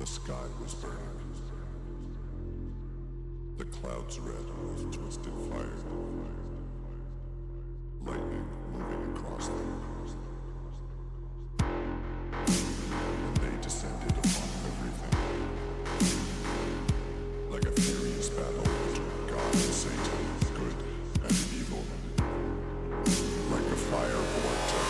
The sky was burning. The clouds red with twisted fire. Lightning moving across them. And they descended upon everything. Like a furious battle between God and Satan, good and evil. Like a fire vortex.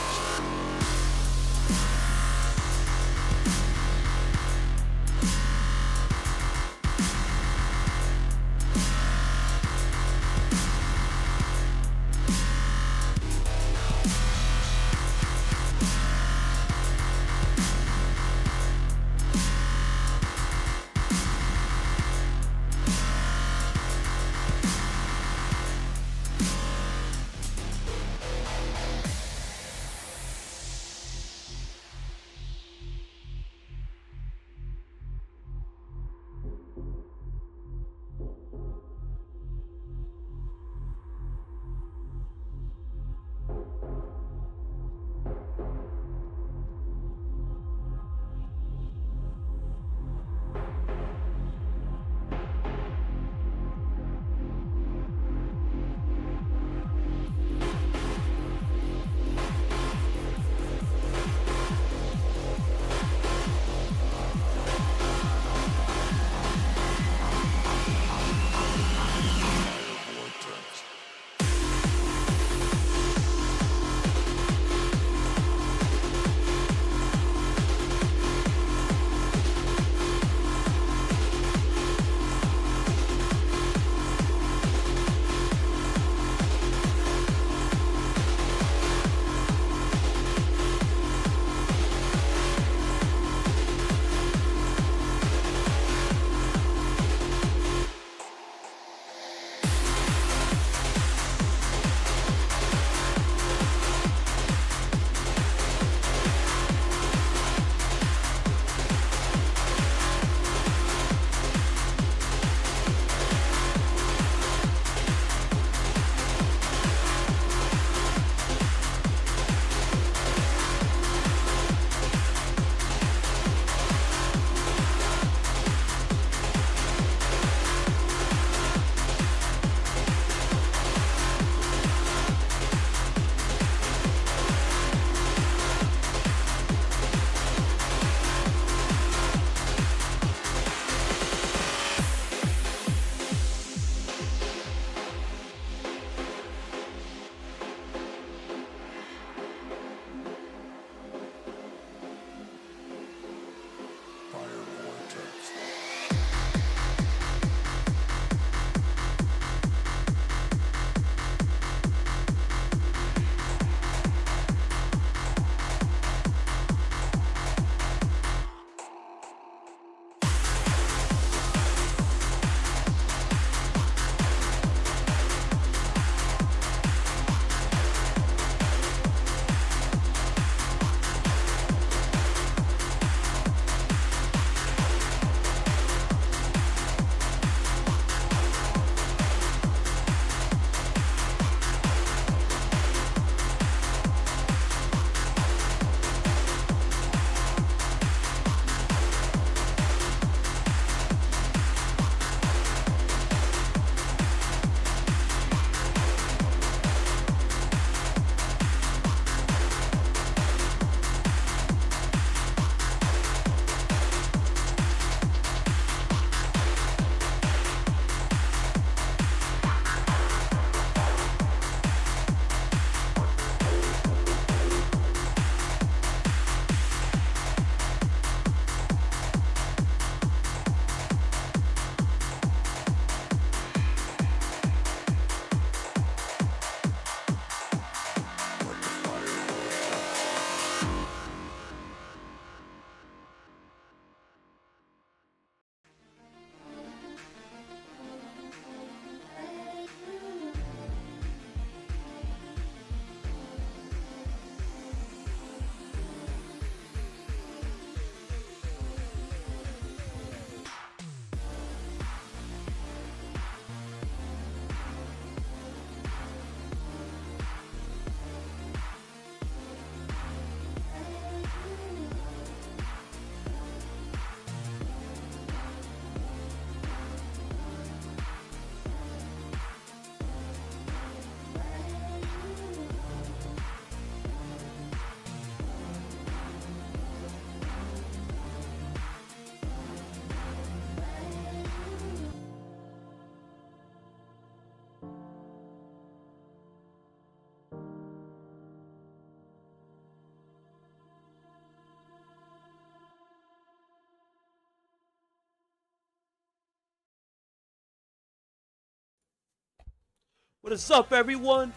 What is up, everyone?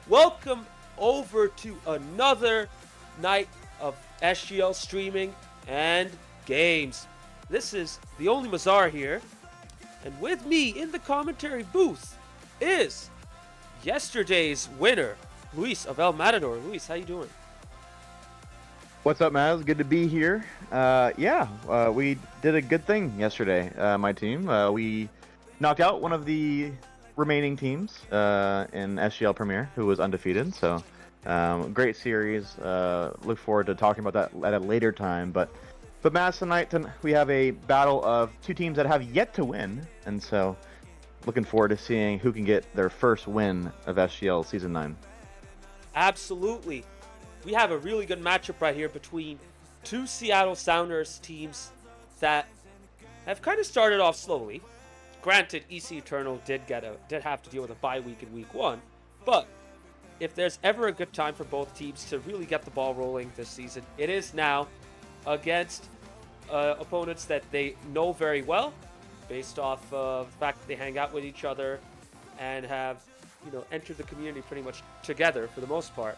Welcome over to another night of SGL streaming and games. This is the only Mazar here, and with me in the commentary booth is yesterday's winner, Luis of El Matador. Luis, how you doing? What's up, Maz? Good to be here. We did a good thing yesterday, my team. We knocked out one of the remaining teams in SGL Premier, who was undefeated. So, great series. Look forward to talking about that at a later time. But Maz, tonight we have a battle of two teams that have yet to win. And so, looking forward to seeing who can get their first win of SGL Season 9. Absolutely. We have a really good matchup right here between two Seattle Sounders teams that have kind of started off slowly. Granted, EC Eternal did have to deal with a bye week in week 1, but if there's ever a good time for both teams to really get the ball rolling this season, it is now against opponents that they know very well, based off of the fact that they hang out with each other and have, entered the community pretty much together for the most part.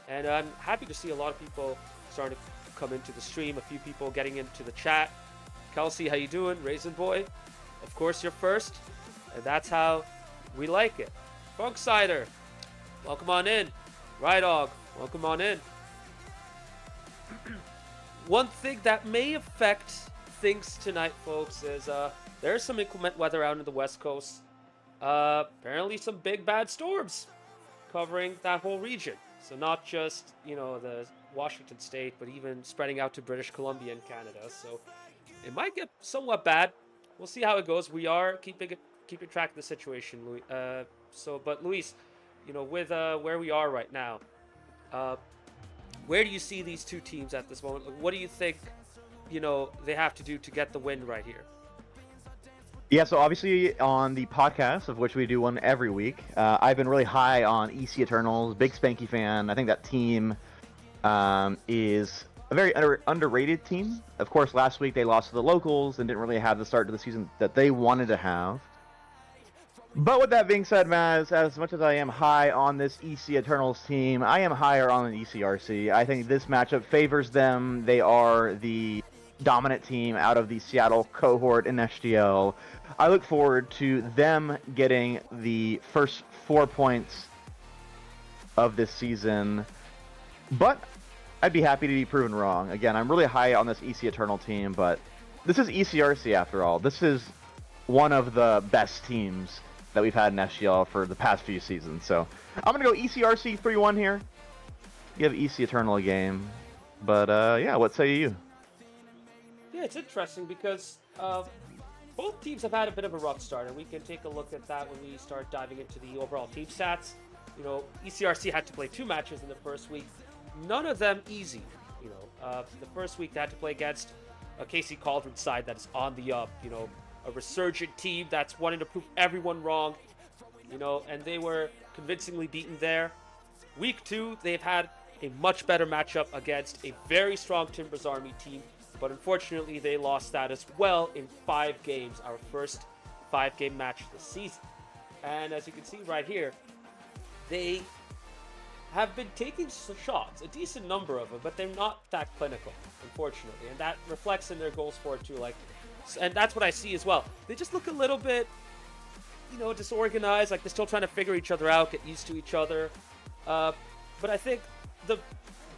And I'm happy to see a lot of people starting to come into the stream, a few people getting into the chat. Kelsey, how you doing? Raisin Boy, of course you're first, and that's how we like it. Funk Cider, welcome on in. Rydog, welcome on in. One thing that may affect things tonight, folks, is there's some inclement weather out in the West Coast. Apparently some big bad storms covering that whole region. So not just, the Washington state, but even spreading out to British Columbia and Canada. So it might get somewhat bad. We'll see how it goes. We are keeping track of the situation, Luis. But Luis, with where we are right now, where do you see these two teams at this moment? What do you think, they have to do to get the win right here? Yeah, so obviously on the podcast, of which we do one every week, I've been really high on EC Eternals, big Spanky fan. I think that team is a very underrated team. Of course, last week they lost to the locals and didn't really have the start to the season that they wanted to have. But with that being said, Maz, as much as I am high on this EC Eternals team, I am higher on the ECRC. I think this matchup favors them. They are the dominant team out of the Seattle cohort in SGL. I look forward to them getting the first 4 points of this season, but I'd be happy to be proven wrong. Again, I'm really high on this EC Eternal team, but this is ECRC after all. This is one of the best teams that we've had in SGL for the past few seasons. So I'm going to go ECRC 3-1 here. Give EC Eternal a game. But yeah, what say you? Yeah, it's interesting because both teams have had a bit of a rough start, and we can take a look at that when we start diving into the overall team stats. ECRC had to play 2 matches in the first week, none of them easy. The first week they had to play against a KC Cauldron side that is on the up, a resurgent team that's wanting to prove everyone wrong, and they were convincingly beaten there. Week 2, they've had a much better matchup against a very strong Timbers Army team, but unfortunately they lost that as well in 5 games, our first 5-game match of the season. And as you can see right here, they have been taking some shots, a decent number of them, but they're not that clinical, unfortunately, and that reflects in their goals for it too. And that's what I see as well. They just look a little bit, disorganized, like they're still trying to figure each other out, get used to each other. But I think the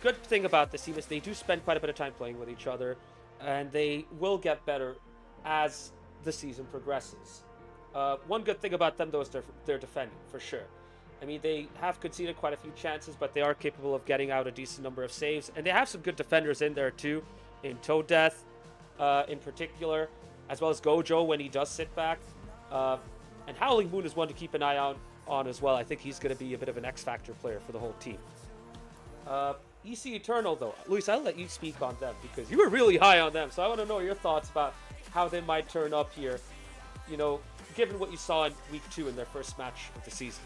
good thing about this team is they do spend quite a bit of time playing with each other, and they will get better as the season progresses. One good thing about them, though, is they're defending, for sure. I mean, they have conceded quite a few chances, but they are capable of getting out a decent number of saves, and they have some good defenders in there, too, in Toad Death, in particular, as well as Gojo when he does sit back. And Howling Moon is one to keep an eye on as well. I think he's going to be a bit of an X-Factor player for the whole team. EC Eternal, though, Luis, I'll let you speak on them because you were really high on them. So I want to know your thoughts about how they might turn up here, given what you saw in week 2 in their first match of the season.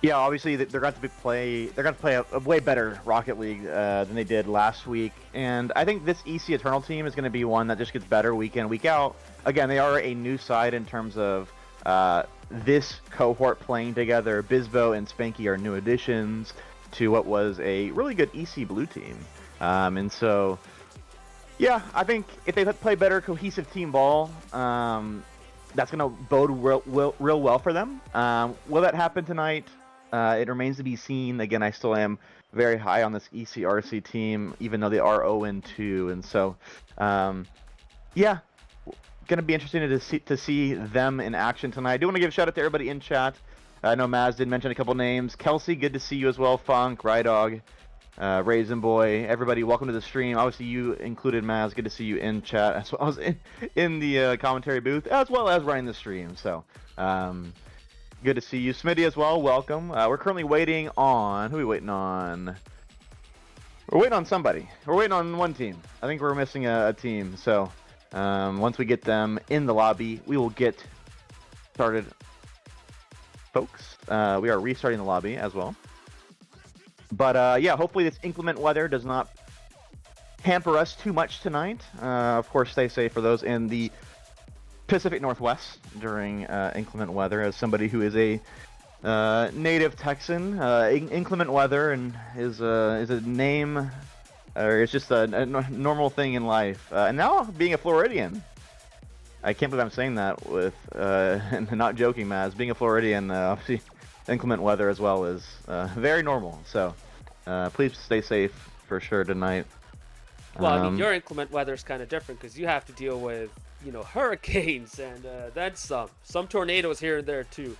Yeah, obviously they're going to play a way better Rocket League than they did last week, and I think this EC Eternal team is going to be one that just gets better week in, week out. Again, they are a new side in terms of this cohort playing together. Bizbo and Spanky are new additions to what was a really good EC Blue team. And so, yeah, I think if they play better cohesive team ball, that's going to bode real well for them. Will that happen tonight? It remains to be seen. Again, I still am very high on this ECRC team, even though they are 0-2. And so, yeah, going to be interesting to see them in action tonight. I do want to give a shout out to everybody in chat. I know Maz did mention a couple names. Kelsey, good to see you as well. Funk, Rydog, Raisin Boy, everybody, welcome to the stream. Obviously, you included, Maz. Good to see you in chat as well as in the commentary booth, as well as running the stream. So, good to see you. Smitty as well, welcome. We're currently waiting on... Who are we waiting on? We're waiting on somebody. We're waiting on one team. I think we're missing a team. So, once we get them in the lobby, we will get started, folks. We are restarting the lobby as well. But, yeah, hopefully this inclement weather does not hamper us too much tonight. Of course, stay safe for those in the Pacific Northwest during inclement weather. As somebody who is a native Texan, inclement weather and is a name, or it's just a normal thing in life. And now being a Floridian, I can't believe I'm saying that with and not joking, Maz. Being a Floridian, obviously inclement weather as well is very normal. So please stay safe for sure tonight. Well, I mean, your inclement weather is kind of different because you have to deal with, you know, hurricanes and then some tornadoes here and there too.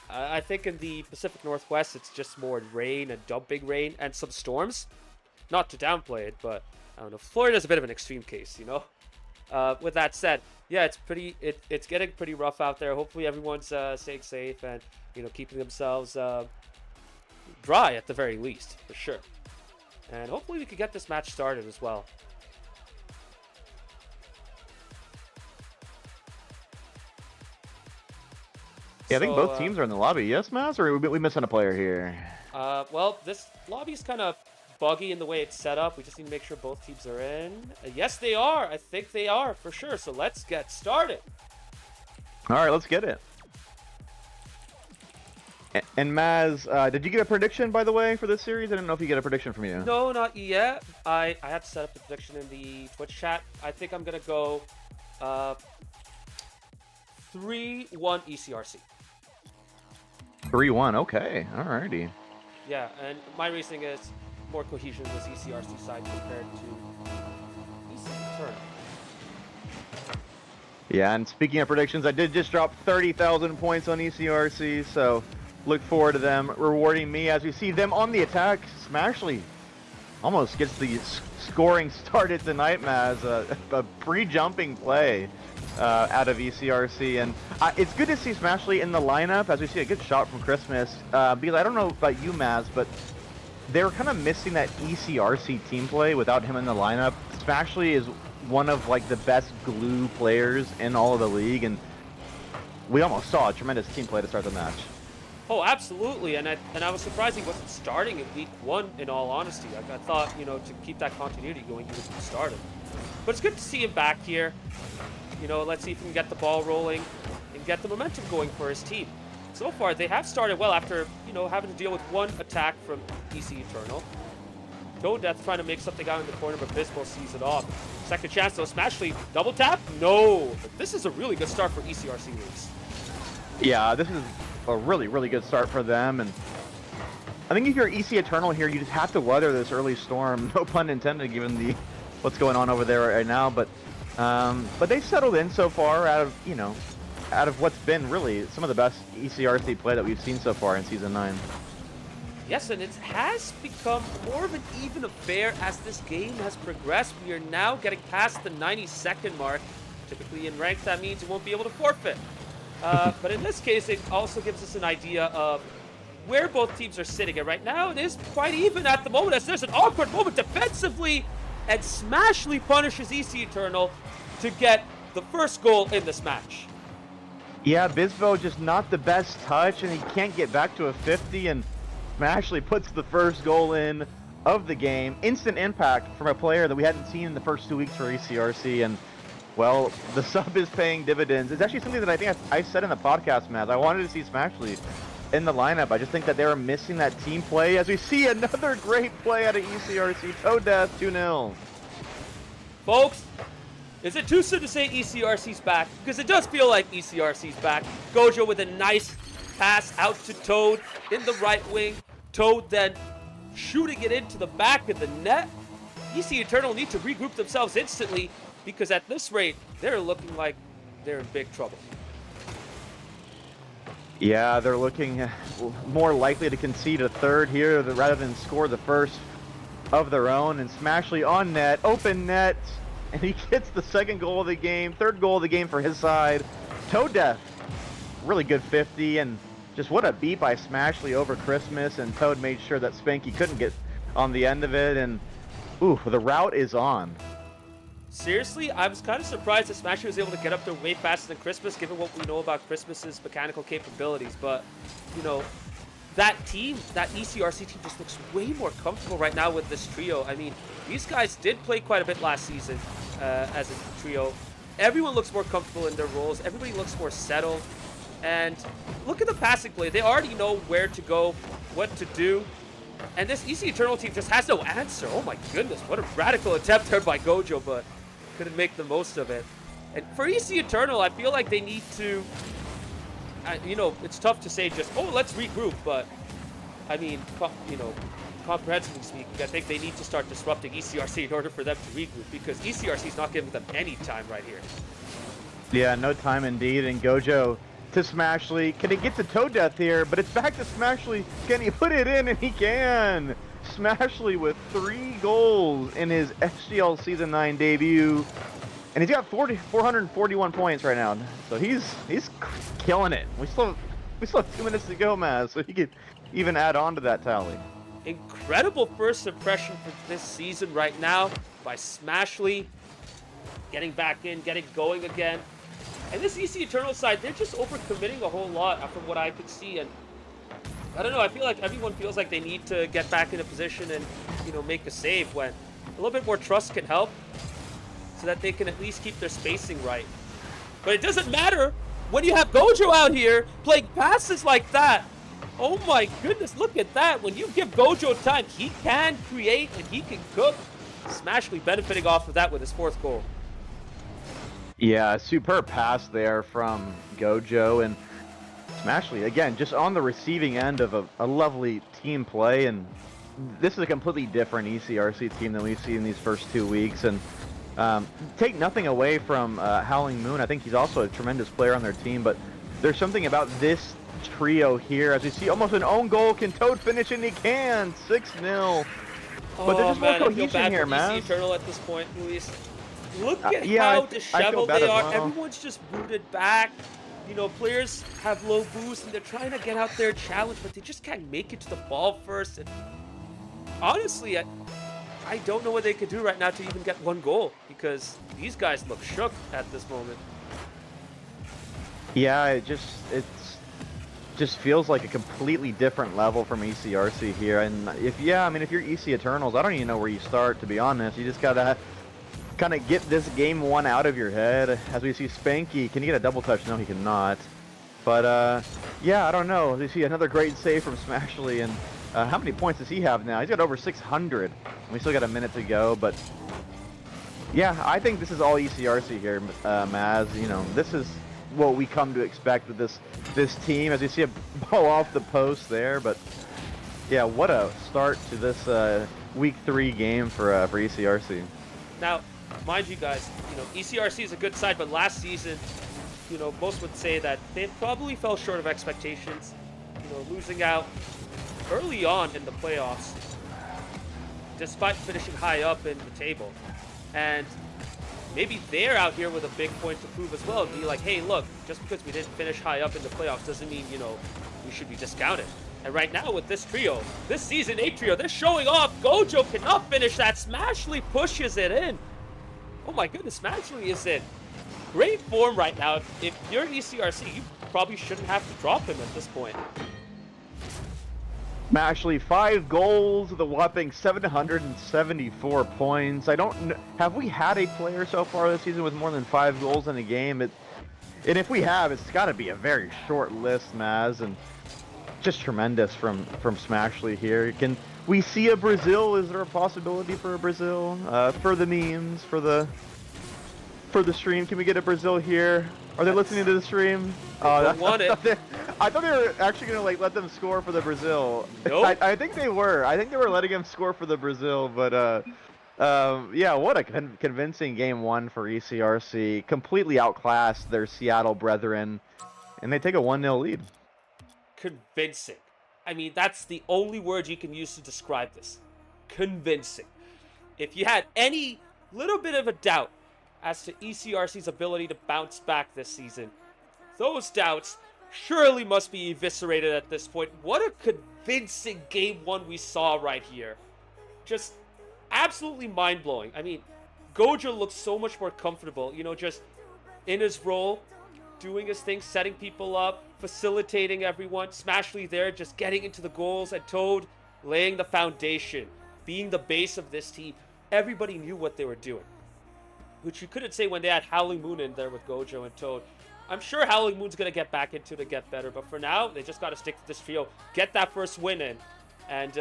I think in the Pacific Northwest, it's just more rain and dumping rain and some storms. Not to downplay it, but I don't know. Florida's a bit of an extreme case, you know. With that said, yeah, it's getting pretty rough out there. Hopefully, everyone's staying safe and, you know, keeping themselves dry at the very least, for sure. And hopefully, we could get this match started as well. Yeah, I think both teams are in the lobby. Yes, Maz, or are we missing a player here? Well, this lobby is kind of buggy in the way it's set up. We just need to make sure both teams are in. Yes, they are. I think they are for sure. So let's get started. All right, let's get it. And Maz, did you get a prediction, by the way, for this series? I didn't know if you get a prediction from you. No, not yet. I had to set up the prediction in the Twitch chat. I think I'm going to go 3-1 ECRC. 3-1, okay. Alrighty. Yeah, and my reasoning is more cohesion in this ECRC side compared to EC Eternal. Yeah, and speaking of predictions, I did just drop 30,000 points on ECRC, so look forward to them rewarding me as we see them on the attack. Smashly almost gets the scoring started tonight, Maz. A pre-jumping play out of ECRC, and it's good to see Smashly in the lineup as we see a good shot from Christmas, because I don't know about you, Maz, but they were kind of missing that ECRC team play without him in the lineup. Smashly is one of like the best glue players in all of the league, and we almost saw a tremendous team play to start the match. Oh, absolutely, and I was surprised he wasn't starting in week 1, in all honesty. I thought, you know, to keep that continuity going, he was started. But it's good to see him back here. You know, let's see if he can get the ball rolling and get the momentum going for his team. So far, they have started well after, you know, having to deal with one attack from EC Eternal. Toe Death trying to make something out in the corner, but Bispo sees it off. Second chance, though. Smashly, double tap? No. But this is a really good start for ECRC Leagues. Yeah, this is a really, really good start for them, and I think if you're EC Eternal here, you just have to weather this early storm. No pun intended, given the what's going on over there right now. But they've settled in so far out of what's been really some of the best ECRC play that we've seen so far in Season 9. Yes, and it has become more of an even affair as this game has progressed. We are now getting past the 90-second mark. Typically in ranked, that means you won't be able to forfeit. But in this case, it also gives us an idea of where both teams are sitting. And right now, it is quite even at the moment, as there's an awkward moment defensively, and Smashly punishes EC Eternal to get the first goal in this match. Yeah, Bisbo just not the best touch, and he can't get back to a 50, and Smashly puts the first goal in of the game. Instant impact from a player that we hadn't seen in the first 2 weeks for ECRC, and Well, the sub is paying dividends. It's actually something that I think I said in the podcast, Maz. I wanted to see Smashly in the lineup. I just think that they were missing that team play. As we see another great play out of ECRC. Toe Death 2-0. Folks, is it too soon to say ECRC's back? Because it does feel like ECRC's back. Gojo with a nice pass out to Toad in the right wing. Toad then shooting it into the back of the net. EC Eternal need to regroup themselves instantly, because at this rate, they're looking like they're in big trouble. Yeah, they're looking more likely to concede a third here rather than score the first of their own. And Smashly on net, open net, and he gets the second goal of the game, third goal of the game for his side. Toe Death, really good 50, and just what a beat by Smashly over Christmas, and Toad made sure that Spanky couldn't get on the end of it, and ooh, the route is on. Seriously, I was kind of surprised that Smashly was able to get up there way faster than Christmas, given what we know about Christmas's mechanical capabilities. But, you know, that team, that ECRC team, just looks way more comfortable right now with this trio. I mean, these guys did play quite a bit last season as a trio. Everyone looks more comfortable in their roles. Everybody looks more settled. And look at the passing play. They already know where to go, what to do. And this EC Eternal team just has no answer. Oh my goodness, what a radical attempt there by Gojo, but couldn't make the most of it. And for EC Eternal, I feel like they need to, you know, it's tough to say just, oh, let's regroup, but I mean, you know, comprehensively speaking, I think they need to start disrupting ECRC in order for them to regroup, because ECRC is not giving them any time right here. Yeah, no time indeed, and Gojo to Smashly. Can he get to Toe Death here? But it's back to Smashly. Can he put it in? And he can. Smashly with 3 goals in his SGL Season 9 debut. And he's got 441 points right now. So he's killing it. We still have 2 minutes to go, Maz, so he could even add on to that tally. Incredible first impression for this season right now by Smashly. Getting back in, getting going again. And this EC Eternal side, they're just overcommitting a whole lot from what I could see. And I don't know, I feel like everyone feels like they need to get back in a position and, you know, make a save, when a little bit more trust can help so that they can at least keep their spacing right. But it doesn't matter when you have Gojo out here playing passes like that. Oh my goodness, look at that. When you give Gojo time, he can create and he can cook. Smashly benefiting off of that with his 4th goal. Yeah, superb pass there from Gojo, and Smashly, again, just on the receiving end of a lovely team play, and this is a completely different ECRC team than we've seen in these first 2 weeks, and take nothing away from Howling Moon. I think he's also a tremendous player on their team, but there's something about this trio here, as you see almost an own goal. Can Toad finish? And he can! 6-0. But there's just more cohesion here, man. Eternal at this point, Luis. Look at how disheveled they are. Well. Everyone's just rooted back. You know, players have low boosts and they're trying to get out there and challenge, but they just can't make it to the ball first. And honestly, I don't know what they could do right now to even get 1 goal, because these guys look shook at this moment. Yeah, it just feels like a completely different level from ECRC here. And if you're EC Eternals, I don't even know where you start, to be honest. You just gotta kind of get this game 1 out of your head. As we see Spanky, can he get a double touch? No, he cannot. But yeah, I don't know. We see another great save from Smashly, and how many points does he have now? He's got over 600. We still got a minute to go, but yeah, I think this is all ECRC here, Maz. You know, this is what we come to expect with this team, as you see a ball off the post there. But yeah, what a start to this week 3 game for ECRC. Now, mind you guys, you know, ECRC is a good side, but last season, you know, most would say that they probably fell short of expectations, you know, losing out early on in the playoffs, despite finishing high up in the table. And maybe they're out here with a big point to prove as well, and be like, hey, look, just because we didn't finish high up in the playoffs doesn't mean, you know, we should be discounted. And right now with this trio, this Season 8 trio, they're showing off. Gojo cannot finish that. Smashly pushes it in. Oh my goodness, Smashly is in great form right now. If you're ECRC, you probably shouldn't have to drop him at this point. Actually, 5 goals with a whopping 774 points. I don't have we had a player so far this season with more than 5 goals in a game? And if we have, it's got to be a very short list, Maz, and just tremendous from Smashley here. Can we see a Brazil? Is there a possibility for a Brazil? For the memes, for the stream, can we get a Brazil here? Are they listening to the stream? Want it. I thought they were actually gonna like let them score for the Brazil. Nope. I think they were. I think they were letting them score for the Brazil, but yeah, what a convincing game one for ECRC. Completely outclassed their Seattle brethren, and they take a 1-0 lead. Convincing. I mean, that's the only word you can use to describe this. Convincing. If you had any little bit of a doubt as to ECRC's ability to bounce back this season, those doubts surely must be eviscerated at this point. What a convincing game one we saw right here. Just absolutely mind-blowing. I mean, Gojo looks so much more comfortable, you know, just in his role, doing his thing, setting people up, facilitating everyone. Smashley there, just getting into the goals, and Toad laying the foundation, being the base of this team. Everybody knew what they were doing, which you couldn't say when they had Howling Moon in there with Gojo and Toad. I'm sure Howling Moon's going to get back into it to get better, but for now, they just got to stick to this trio, get that first win in, and,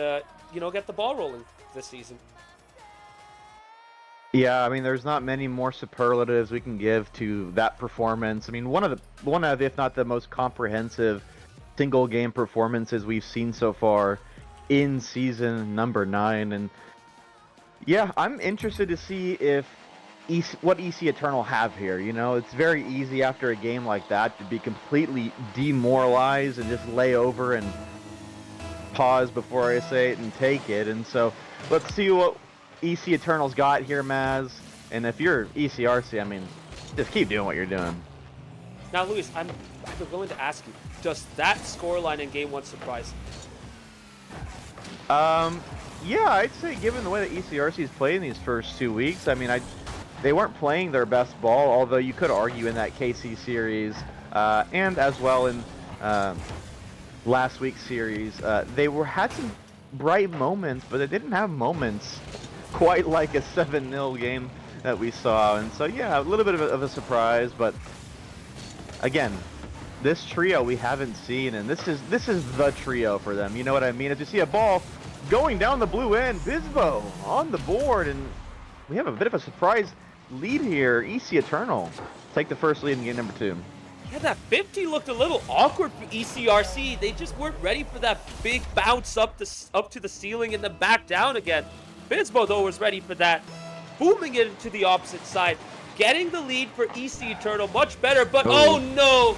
you know, get the ball rolling this season. Yeah, I mean, there's not many more superlatives we can give to that performance. I mean, one of, if not the most comprehensive single game performances we've seen so far in season number 9. And yeah, I'm interested to see if what EC Eternal have here. You know, it's very easy after a game like that to be completely demoralized and just lay over and pause before I say it and take it. And so let's see what EC Eternal's got here, Maz. And if you're ECRC, I mean, just keep doing what you're doing. Now, Luis, I'm willing to ask you, does that scoreline in Game 1 surprise you? Yeah, I'd say given the way that ECRC's played in these first 2 weeks, I mean, they weren't playing their best ball, although you could argue in that KC series, and as well in last week's series, they had some bright moments, but they didn't have moments quite like a 7-0 game that we saw. And so, yeah, a little bit of a surprise, but again, this trio we haven't seen, and this is the trio for them. You know what I mean? As you see a ball going down the blue end, Bizbo on the board, and we have a bit of a surprise lead here. EC Eternal take the first lead in game number 2. Yeah, that 50 looked a little awkward for ECRC. They just weren't ready for that big bounce up to the ceiling and then back down again. Bizbo, though, was ready for that, booming it into the opposite side, getting the lead for EC Eternal much better, but oh no!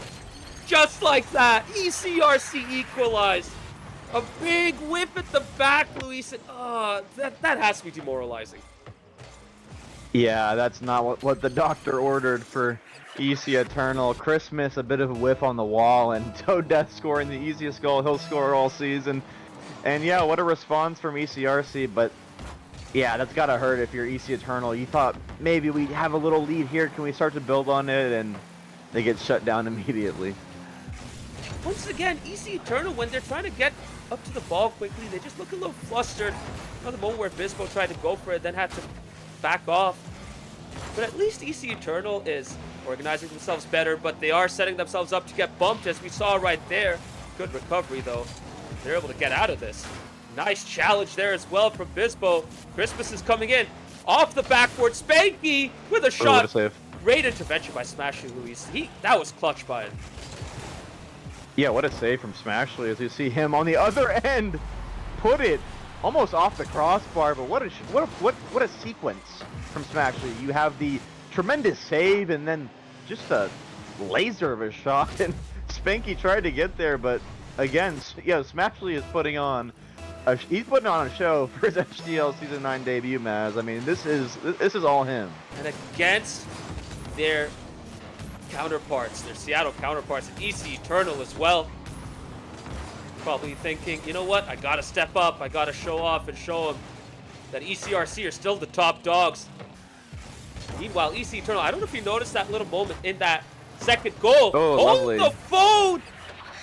Just like that, ECRC equalized. A big whiff at the back, Luis, and that has to be demoralizing. Yeah, that's not what the doctor ordered for EC Eternal. Christmas, a bit of a whiff on the wall, and Toad Death scoring the easiest goal he'll score all season. And yeah, what a response from ECRC, but yeah, that's gotta hurt if you're EC Eternal. You thought maybe we have a little lead here, can we start to build on it? And they get shut down immediately. Once again, EC Eternal, when they're trying to get up to the ball quickly, they just look a little flustered. Another moment where Bizbo tried to go for it, then had to back off. But at least EC Eternal is organizing themselves better, but they are setting themselves up to get bumped, as we saw right there. Good recovery, though. They're able to get out of this. Nice challenge there as well from Bizbo. Christmas is coming in. Off the backboard, Spanky with a shot. What a save. Great intervention by Smashley, Luis. That was clutch by him. Yeah, what a save from Smashley as you see him on the other end put it almost off the crossbar. But what a sequence from Smashley. You have the tremendous save and then just a laser of a shot. And Spanky tried to get there, but again, yeah, Smashley is putting on a show for his SGL Season 9 debut, Maz. I mean, this is all him. And against their counterparts, their Seattle counterparts, and EC Eternal as well. Probably thinking, you know what, I gotta step up, I gotta show off and show them that ECRC are still the top dogs. Meanwhile, EC Eternal, I don't know if you noticed that little moment in that second goal. Oh, lovely. On the phone!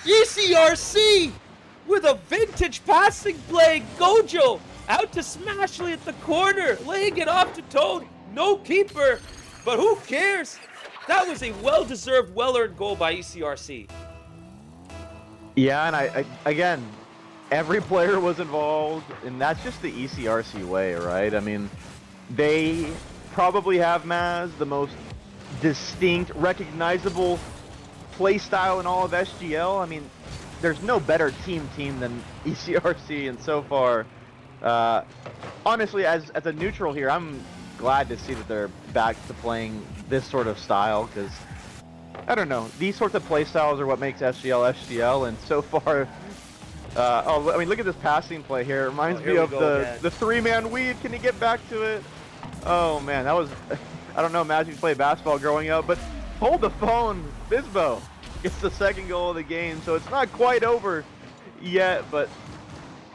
ECRC with a vintage passing play. Gojo out to Smashley at the corner, laying it off to Toad. No keeper, but who cares? That was a well-deserved, well-earned goal by ECRC. Yeah, and I again, every player was involved, and that's just the ECRC way, right? I mean, they probably have, Maz, the most distinct, recognizable play style in all of SGL. I mean, there's no better team than ECRC, and so far, honestly, as a neutral here, I'm glad to see that they're back to playing this sort of style, because I don't know, these sorts of play styles are what makes SGL SGL, and so far, I mean, look at this passing play here. It reminds me of the three-man weave. Can he get back to it? Oh man, that was, I don't know, imagine you play basketball growing up, but hold the phone. Bisbo gets the second goal of the game, so it's not quite over yet, but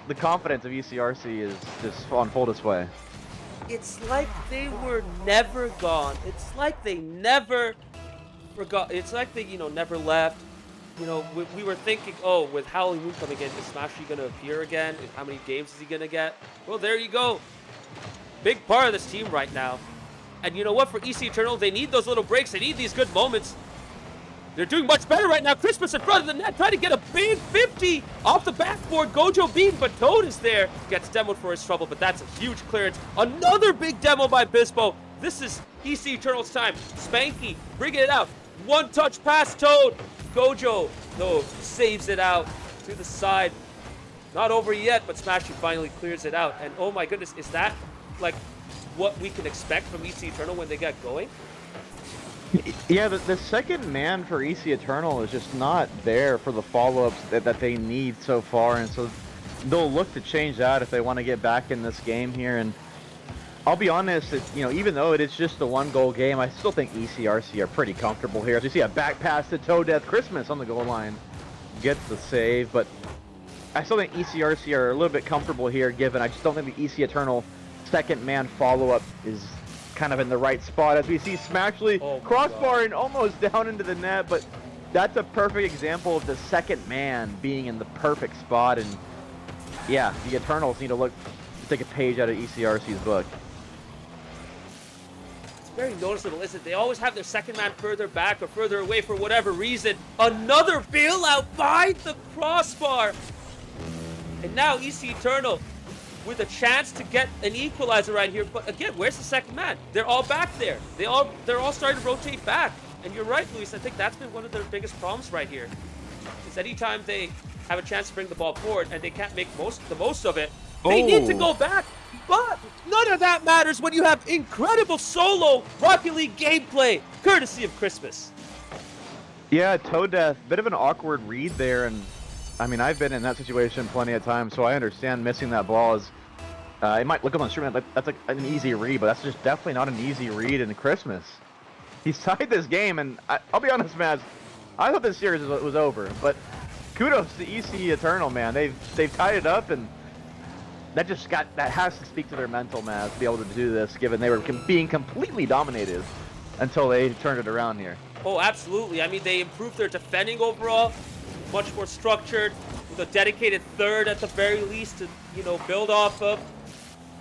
the confidence of ECRC is just on full display. It's like they were never gone. It's like they never forgot. It's like they, never left. We were thinking, oh, with Howling Moon coming in, is Smashy going to appear again? How many games is he going to get? Well, there you go. Big part of this team right now. And you know what? For EC Eternal, they need those little breaks. They need these good moments. They're doing much better right now. Christmas in front of the net, trying to get a big 50 off the backboard. Gojo beat, but Toad is there. Gets demoed for his trouble, but that's a huge clearance. Another big demo by Bispo. This is EC Eternal's time. Spanky bringing it out. One touch pass, Toad. Gojo, though, saves it out to the side. Not over yet, but Smashy finally clears it out. And oh my goodness, is that like what we can expect from EC Eternal when they get going? Yeah, the second man for EC Eternal is just not there for the follow-ups that they need so far, and so they'll look to change that if they want to get back in this game here. And I'll be honest, even though it is just a one-goal game, I still think ECRC are pretty comfortable here. As you see a back pass to Toe Death Christmas on the goal line, gets the save, but I still think ECRC are a little bit comfortable here, given I just don't think the EC Eternal second man follow-up is kind of in the right spot. As we see Smashley crossbar and almost down into the net, but that's a perfect example of the second man being in the perfect spot. And yeah, the Eternals need to take a page out of ECRC's book. It's very noticeable, isn't it? They always have their second man further back or further away for whatever reason. Another bailout by the crossbar. And now EC Eternal with a chance to get an equalizer right here. But again, where's the second man? They're all back there. They're all starting to rotate back. And you're right, Luis. I think that's been one of their biggest problems right here. Is anytime they have a chance to bring the ball forward and they can't make the most of it, they need to go back. But none of that matters when you have incredible solo Rocket League gameplay, courtesy of Christmas. Yeah, Toe Death, bit of an awkward read there, and I mean, I've been in that situation plenty of times, so I understand missing that ball is, it might look on the stream like that's like an easy read, but that's just definitely not an easy read in Christmas. He's tied this game, and I'll be honest, Maz, I thought this series was over, but kudos to EC Eternal, man. They've tied it up, and that has to speak to their mental, Maz, to be able to do this, given they were being completely dominated until they turned it around here. Oh, absolutely. I mean, they improved their defending overall. Much more structured, with a dedicated third at the very least to, build off of.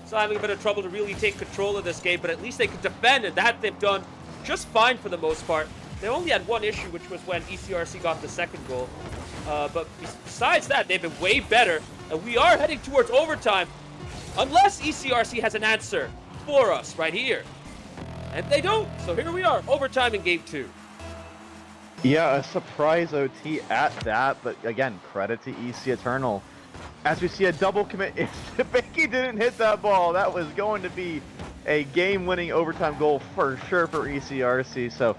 So having a bit of trouble to really take control of this game, but at least they could defend, and that they've done just fine for the most part. They only had one issue, which was when ECRC got the second goal. But besides that, they've been way better, and we are heading towards overtime, unless ECRC has an answer for us right here. And they don't, so here we are, overtime in Game 2. Yeah, a surprise OT at that, but again, credit to EC Eternal. As we see a double commit, if Becky didn't hit that ball, that was going to be a game-winning overtime goal for sure for ECRC, so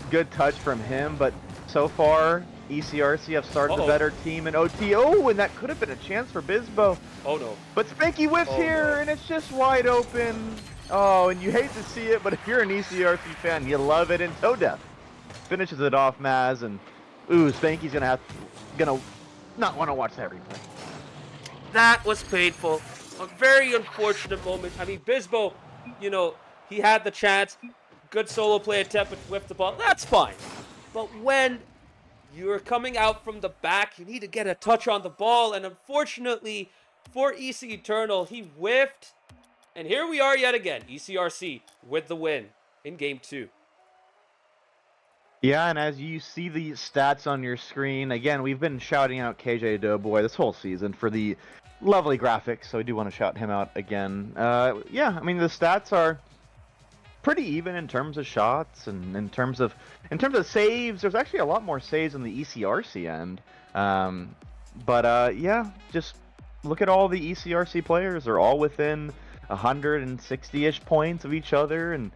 good touch from him, but so far, ECRC have started the better team in OT. Oh, and that could have been a chance for Bisbo. Oh no. But Spanky whiffs here, and it's just wide open. Oh, and you hate to see it, but if you're an ECRC fan, you love it, and Toe Death finishes it off, Maz, and Spanky's gonna not want to watch that replay. That was painful. A very unfortunate moment. I mean, Bisbo, he had the chance. Good solo play attempt, but whiffed the ball. That's fine. But when You're coming out from the back. You need to get a touch on the ball. And unfortunately for EC Eternal, he whiffed. And here we are yet again. ECRC with the win in Game 2. Yeah, and as you see the stats on your screen, again, we've been shouting out KJ Doughboy this whole season for the lovely graphics, so I do want to shout him out again. Yeah, I mean, the stats are pretty even in terms of shots and in terms of saves. There's actually a lot more saves on the ECRC end. Yeah, just look at all the ECRC players. They're all within 160-ish points of each other, and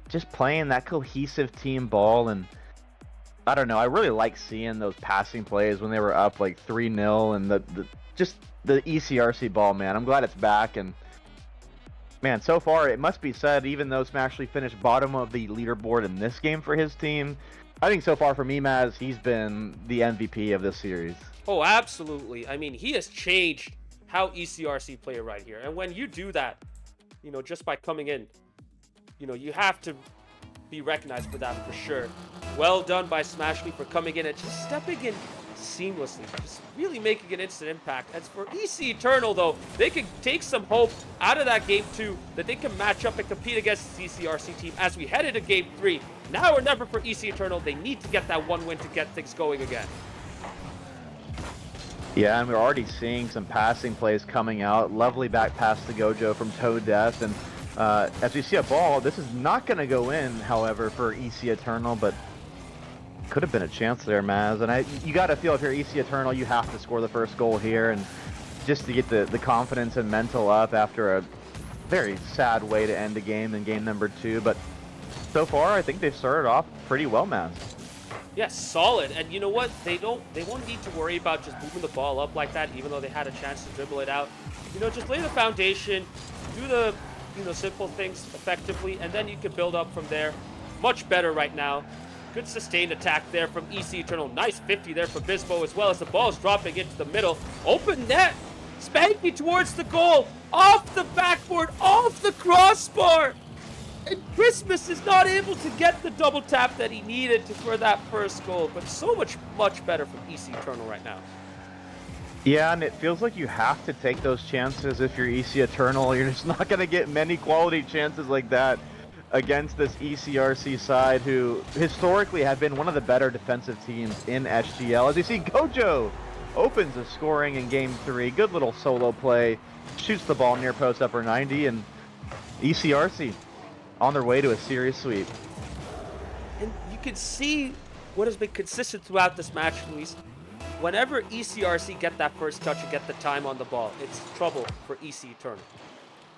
just playing that cohesive team ball. And I don't know, I really like seeing those passing plays when they were up like 3-0, and just the ECRC ball, man. I'm glad it's back. And man, so far it must be said, even though Smashley finished bottom of the leaderboard in this game for his team, I think so far for Mimaz, he's been the MVP of this series. Oh, absolutely. I mean, he has changed how ECRC play right here. And when you do that, just by coming in, you have to be recognized for that for sure. Well done by Smashley for coming in and just stepping in seamlessly, just really making an instant impact. As for EC Eternal, though, they can take some hope out of that Game 2 that they can match up and compete against the ECRC team as we head into Game 3. Now or never for EC Eternal. They need to get that one win to get things going again. Yeah, and we're already seeing some passing plays coming out. Lovely back pass to Gojo from Toe Death. And as we see a ball, this is not going to go in, however, for EC Eternal, but could have been a chance there, Maz. And you got to feel if you're EC Eternal, you have to score the first goal here, and just to get the confidence and mental up after a very sad way to end the game in game number 2. But so far, I think they've started off pretty well, Maz. Yes, solid. And you know what? They won't need to worry about just moving the ball up like that, even though they had a chance to dribble it out. Just lay the foundation, do the simple things effectively, and then you can build up from there. Much better right now. Good sustained attack there from EC Eternal. Nice 50 there for Bisbo, as well as the ball is dropping into the middle. Open net. Spanky towards the goal. Off the backboard. Off the crossbar. And Christmas is not able to get the double tap that he needed for that first goal. But so much better from EC Eternal right now. Yeah, and it feels like you have to take those chances if you're EC Eternal. You're just not going to get many quality chances like that against this ECRC side, who historically have been one of the better defensive teams in SGL. As you see, Gojo opens the scoring in Game 3. Good little solo play. Shoots the ball near post upper 90, and ECRC on their way to a series sweep. And you can see what has been consistent throughout this match, Luis. Whenever ECRC get that first touch and get the time on the ball, it's trouble for EC Eternal.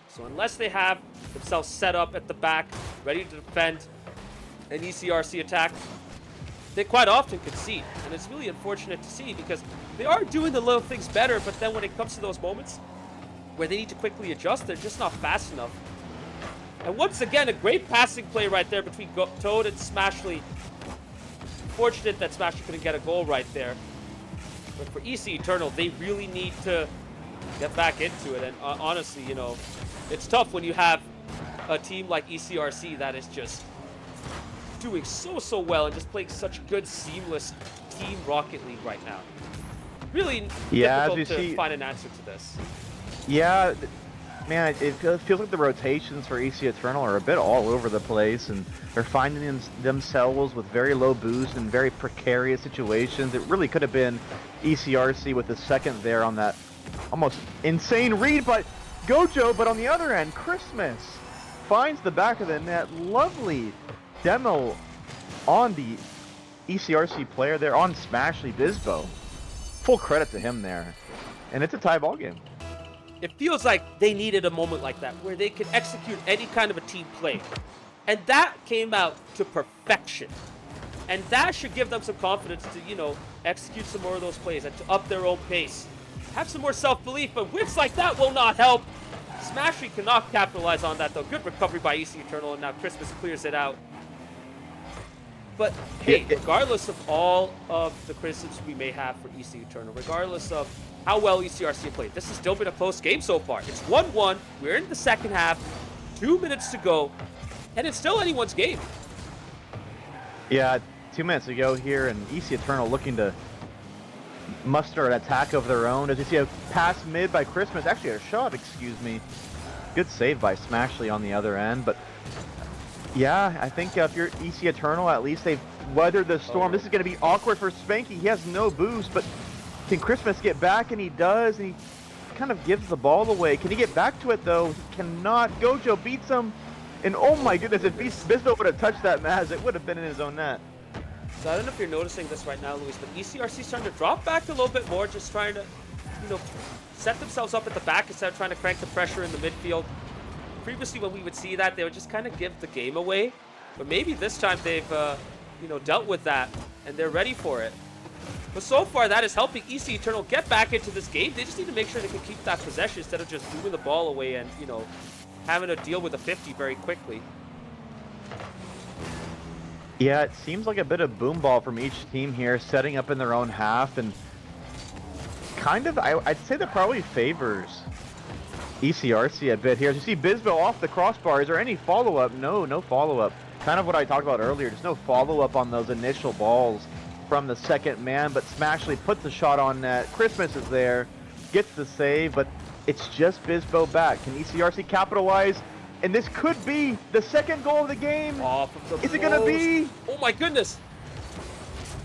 So unless they have themselves set up at the back, ready to defend an ECRC attack, they quite often concede. And it's really unfortunate to see, because they are doing the little things better, but then when it comes to those moments where they need to quickly adjust, they're just not fast enough. And once again, a great passing play right there between Toad and Smashley. Fortunate that Smashley couldn't get a goal right there. But for EC Eternal, they really need to get back into it. And honestly, it's tough when you have a team like ECRC that is just doing so well and just playing such good, seamless Team Rocket League right now. Really difficult to find an answer to this. Yeah, man, it feels like the rotations for EC Eternal are a bit all over the place, and they're finding themselves with very low boost and very precarious situations. It really could have been ECRC with the second there on that almost insane read by Gojo, but on the other end, Christmas finds the back of the net. Lovely demo on the ECRC player there on Smashley Bisbo. Full credit to him there. And it's a tie ball game. It feels like they needed a moment like that where they could execute any kind of a team play. And that came out to perfection. And that should give them some confidence to, execute some more of those plays and to up their own pace. Have some more self-belief, but whiffs like that will not help. Smashley cannot capitalize on that, though. Good recovery by EC Eternal, and now Christmas clears it out. But, hey, regardless of all of the criticisms we may have for EC Eternal, regardless of how well ECRC played, this has still been a close game so far. It's 1-1. We're in the second half. 2 minutes to go. And it's still anyone's game. Yeah, 2 minutes ago here, and EC Eternal looking to muster an attack of their own. As you see a pass mid by Christmas, actually a shot, excuse me. Good save by Smashley on the other end, but yeah, I think if you're EC Eternal, at least they've weathered the storm. This is going to be awkward for Spanky. He has no boost, but can Christmas get back? And he does, and he kind of gives the ball away. Can he get back to it, though? He cannot. Gojo beats him, and oh my goodness, if Bisbo would have touched that Maz, it would have been in his own net. So I don't know if you're noticing this right now, Luis, but ECRC starting to drop back a little bit more, just trying to, set themselves up at the back instead of trying to crank the pressure in the midfield. Previously, when we would see that, they would just kind of give the game away. But maybe this time they've, dealt with that, and they're ready for it. But so far, that is helping EC Eternal get back into this game. They just need to make sure they can keep that possession instead of just moving the ball away and, having to deal with a 50 very quickly. Yeah, it seems like a bit of boom ball from each team here, setting up in their own half, and kind of, I'd say that probably favors ECRC a bit here. As you see Bisbo off the crossbar, is there any follow-up? No follow-up. Kind of what I talked about earlier, just no follow-up on those initial balls from the second man, but Smashley puts the shot on net. Christmas is there, gets the save, but it's just Bisbo back. Can ECRC capitalize? And this could be the second goal of the game. Oh, is it going to be? Oh my goodness.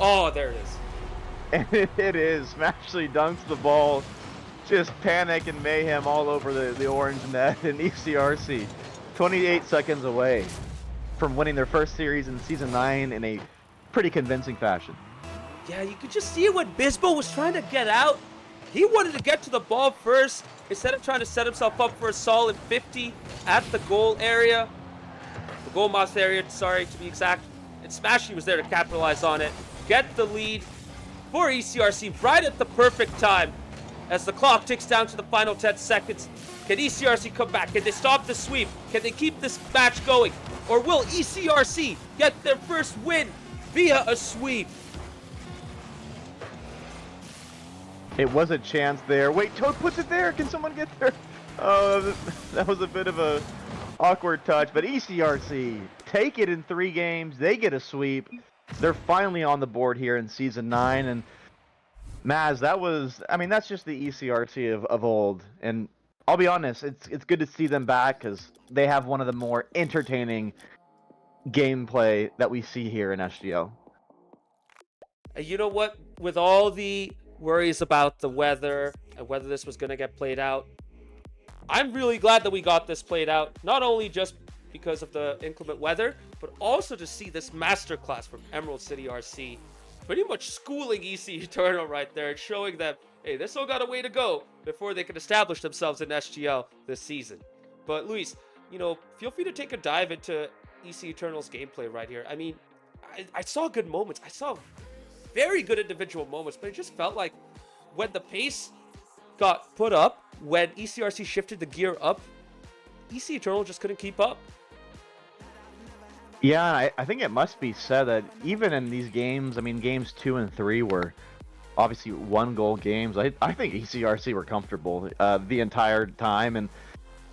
Oh, there it is. And it is. Smashley dunks the ball. Just panic and mayhem all over the orange net. And ECRC, 28 seconds away from winning their first series in Season 9 in a pretty convincing fashion. Yeah, you could just see when Bisbo was trying to get out. He wanted to get to the ball first instead of trying to set himself up for a solid 50 at the goal area. The goal mouth area, sorry to be exact. And Smashy was there to capitalize on it. Get the lead for ECRC right at the perfect time. As the clock ticks down to the final 10 seconds. Can ECRC come back? Can they stop the sweep? Can they keep this match going? Or will ECRC get their first win via a sweep? It was a chance there. Wait, Toad puts it there. Can someone get there? Oh, that was a bit of a awkward touch. But ECRC take it in 3 games. They get a sweep. They're finally on the board here in Season 9. And Maz, that's just the ECRC of old. And I'll be honest, it's good to see them back because they have one of the more entertaining gameplay that we see here in SGL. You know what? With all the worries about the weather and whether this was going to get played out, I'm really glad that we got this played out, not only just because of the inclement weather, but also to see this masterclass from Emerald City RC pretty much schooling EC Eternal right there and showing them, hey, this all got a way to go before they can establish themselves in SGL this season. But Luis, feel free to take a dive into EC Eternal's gameplay right here. I mean, I saw good moments. I saw very good individual moments, but it just felt like when the pace got put up, when ECRC shifted the gear up, EC Eternal just couldn't keep up. Yeah, I think it must be said that even in these games, games 2 and 3 were obviously 1-goal games. I think ECRC were comfortable the entire time, and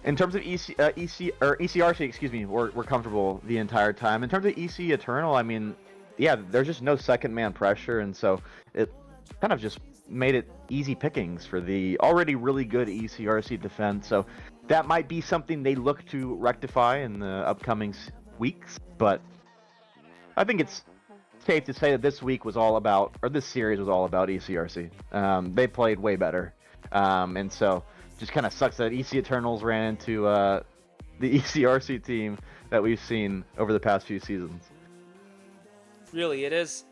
in terms of ECRC, excuse me, we're comfortable the entire time. In terms of EC Eternal, yeah, there's just no second man pressure, and so it kind of just made it easy pickings for the already really good ECRC defense. So that might be something they look to rectify in the upcoming weeks, but I think it's safe to say that this series was all about ECRC. They played way better, and so just kind of sucks that EC Eternals ran into the ECRC team that we've seen over the past few seasons. Really, it is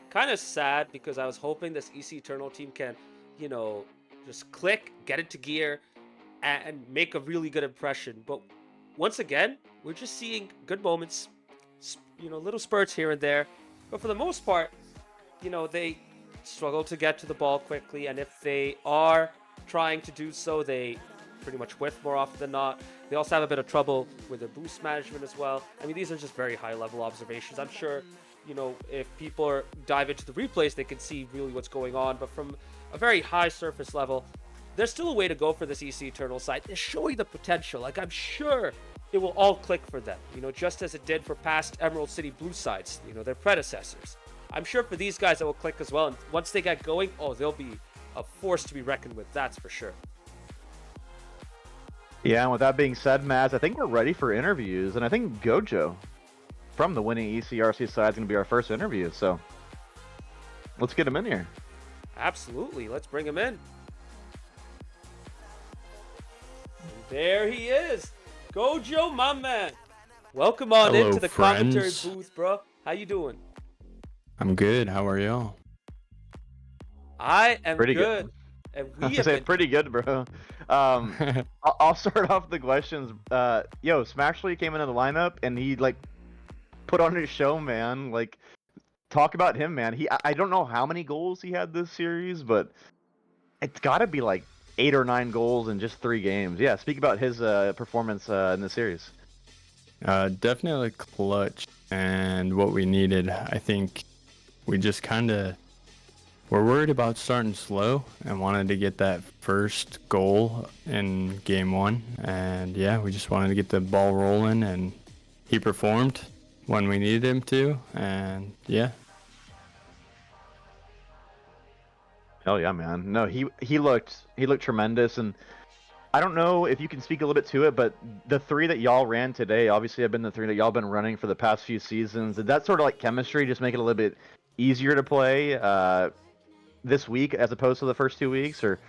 kind of sad because I was hoping this EC Eternal team can, just click, get into gear, and make a really good impression. But once again, we're just seeing good moments, little spurts here and there. But for the most part, they struggle to get to the ball quickly. And if they are trying to do so, they pretty much whiff more often than not. They also have a bit of trouble with their boost management as well. These are just very high-level observations. I'm sure, if people dive into the replays, they can see really what's going on. But from a very high surface level, there's still a way to go for this EC Eternal side. They're showing the potential. I'm sure it will all click for them, just as it did for past Emerald City Blue sides, their predecessors. I'm sure for these guys it will click as well. And once they get going, they'll be a force to be reckoned with. That's for sure. Yeah, and with that being said, Maz, I think we're ready for interviews, and I think Gojo from the winning ECRC side is going to be our first interview. So let's get him in here. Absolutely. Let's bring him in. And there he is. Gojo, my man. Welcome on Hello, into the commentary booth, bro. How you doing? I'm good. How are y'all? I am Pretty good. And I we was say have been... pretty good, bro. I'll start off the questions. Smashley came into the lineup and he like put on his show, man. Like, talk about him, man. I don't know how many goals he had this series, but it's got to be like 8 or 9 goals in just 3 games. Yeah, speak about his performance in the series. Definitely clutch and what we needed. I think we just kind of were worried about starting slow and wanted to get that first goal in game 1. And yeah, we just wanted to get the ball rolling, and he performed when we needed him to. And yeah. Hell yeah, man. No, he looked tremendous, and I don't know if you can speak a little bit to it, but the 3 that y'all ran today obviously have been the 3 that y'all been running for the past few seasons. Did that sort of like chemistry just make it a little bit easier to play this week as opposed to the first 2 weeks, or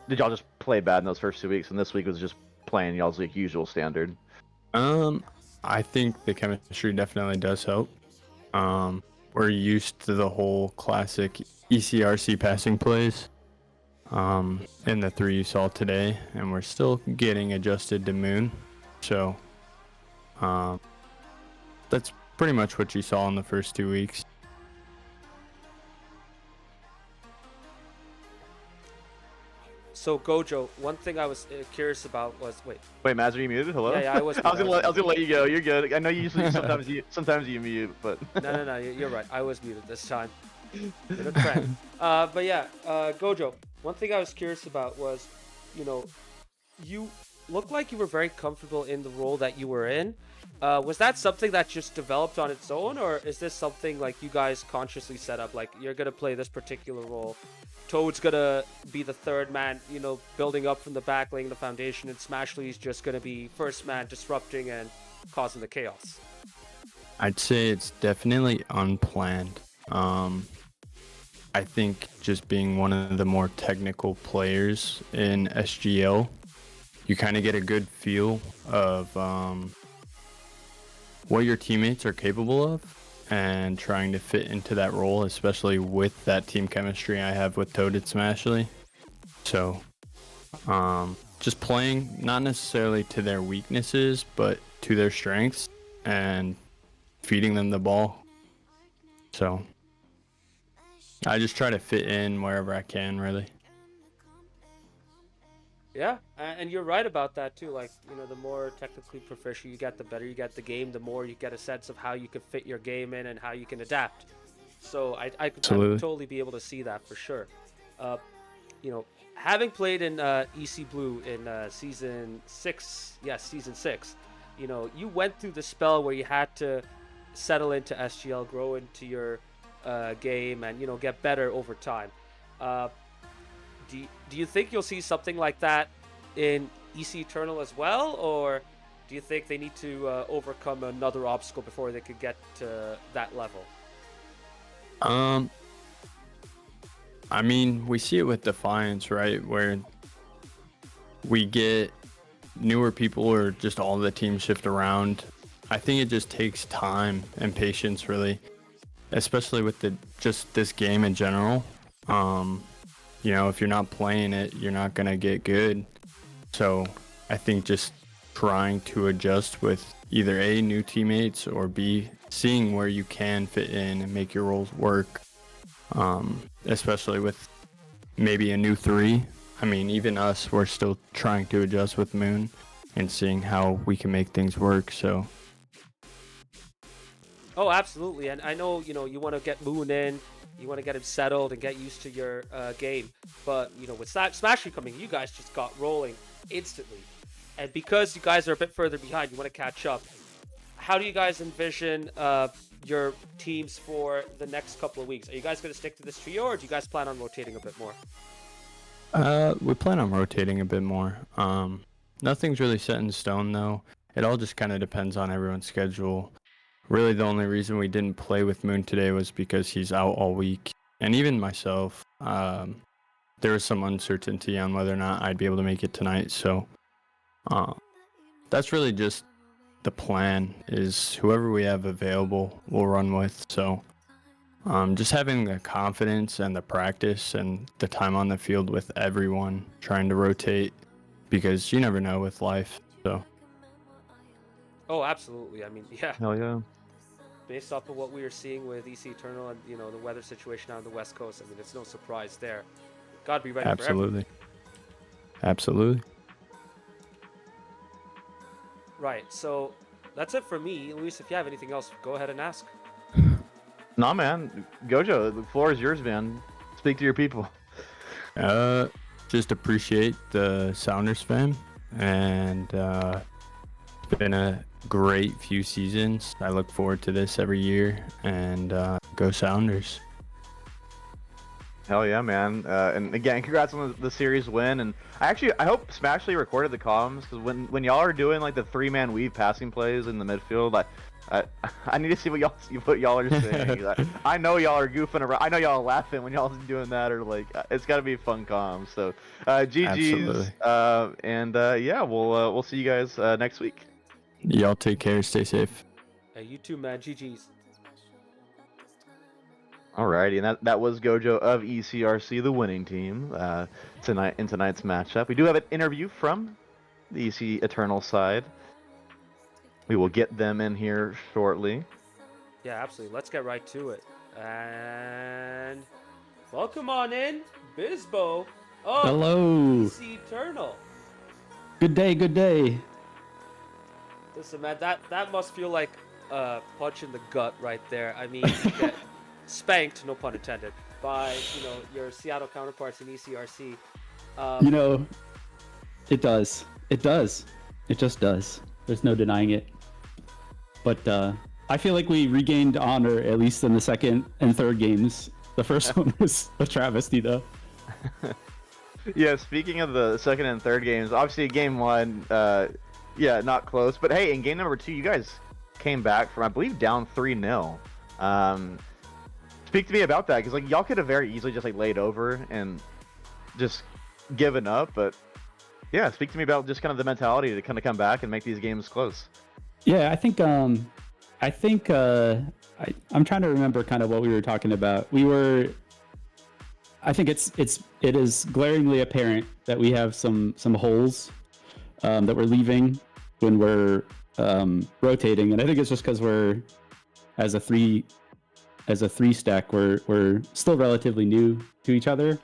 did y'all just play bad in those first 2 weeks and this week was just playing y'all's like usual standard? I think the chemistry definitely does help. We're used to the whole classic ECRC passing plays in the 3 you saw today, and we're still getting adjusted to Moon. So that's pretty much what you saw in the first 2 weeks. So Gojo, one thing I was curious about was Wait, Maz, are you muted? Hello? Yeah, I was. I was gonna let you go. You're good. I know you usually sometimes you mute, but No, you're right. I was muted this time. Bit of trend. But yeah, Gojo, one thing I was curious about was, you looked like you were very comfortable in the role that you were in. Was that something that just developed on its own, or is this something like you guys consciously set up? Like, you're gonna play this particular role, Toad's gonna be the third man, building up from the back, laying the foundation, and Smashley's just gonna be first man, disrupting and causing the chaos? I'd say it's definitely unplanned. I think just being one of the more technical players in SGL, you kind of get a good feel of what your teammates are capable of and trying to fit into that role, especially with that team chemistry I have with Toad and Smashley. So just playing not necessarily to their weaknesses, but to their strengths and feeding them the ball. So I just try to fit in wherever I can, really. Yeah, and you're right about that too. Like, the more technically proficient you get, the better you get the game, the more you get a sense of how you can fit your game in and how you can adapt. So I could totally be able to see that for sure. Having played in EC Blue in season 6, you went through the spell where you had to settle into SGL, grow into your game, and get better over time. Do you think you'll see something like that in EC Eternal as well, or do you think they need to overcome another obstacle before they could get to that level? I mean, we see it with Defiance, right, where we get newer people or just all the teams shift around. I think it just takes time and patience, really, especially with just this game in general. If you're not playing it, you're not going to get good. So I think just trying to adjust with either A, new teammates, or B, seeing where you can fit in and make your roles work, especially with maybe a new 3. I mean, even us, we're still trying to adjust with Moon and seeing how we can make things work. So. Oh, absolutely. And I know, you want to get Moon in. You want to get him settled and get used to your game. But, with Smashy coming, you guys just got rolling instantly. And because you guys are a bit further behind, you want to catch up. how do you guys envision your teams for the next couple of weeks? Are you guys going to stick to this trio, or do you guys plan on rotating a bit more? We plan on rotating a bit more. Nothing's really set in stone though. It all just kind of depends on everyone's schedule. Really, the only reason we didn't play with Moon today was because he's out all week, and even myself, there was some uncertainty on whether or not I'd be able to make it tonight. So, that's really just the plan. Is whoever we have available, we'll run with. So, just having the confidence and the practice and the time on the field with everyone, trying to rotate, because you never know with life. So. Oh, absolutely. I mean, yeah. Hell yeah. Based off of what we were seeing with EC Eternal and the weather situation out on the West Coast, I mean, it's no surprise there. Got to be ready for everything. Absolutely. Right. So that's it for me. Luis, if you have anything else, go ahead and ask. Nah, man. Gojo, the floor is yours, man. Speak to your people. Just appreciate the Sounders fan, and it's been a great few seasons. I look forward to this every year, and go Sounders. Hell yeah, man. And again, congrats on the series win. And I hope Smashly recorded the comms, because when y'all are doing like the 3-man weave passing plays in the midfield, I need to see what y'all are saying. I know y'all are goofing around. I know y'all are laughing when y'all are doing that, or like it's got to be fun comms. So GG's. Yeah, we'll see you guys next week. Y'all take care. Stay safe. Hey, you too, man. GG's. Alrighty, and that was Gojo of ECRC, the winning team, in tonight's matchup. We do have an interview from the EC Eternal side. We will get them in here shortly. Yeah, absolutely. Let's get right to it. And welcome on in, Bizbo. Oh, hello. EC Eternal. Good day, good day. Listen, man, that must feel like a punch in the gut right there. I mean, you get spanked, no pun intended, by your Seattle counterparts in ECRC. It does. It does. It just does. There's no denying it. But I feel like we regained honor, at least in the second and third games. The first one was a travesty, though. Yeah, speaking of the second and third games, obviously game one, not close. But hey, in game number 2, you guys came back from, I believe, down 3-0. Speak to me about that, because like y'all could have very easily just like laid over and just given up. But yeah, speak to me about just kind of the mentality to kind of come back and make these games close. Yeah, I'm trying to remember kind of what we were talking about. I think it is glaringly apparent that we have some holes that we're leaving when we're rotating, and I think it's just because we're as a three stack, we're still relatively new to each other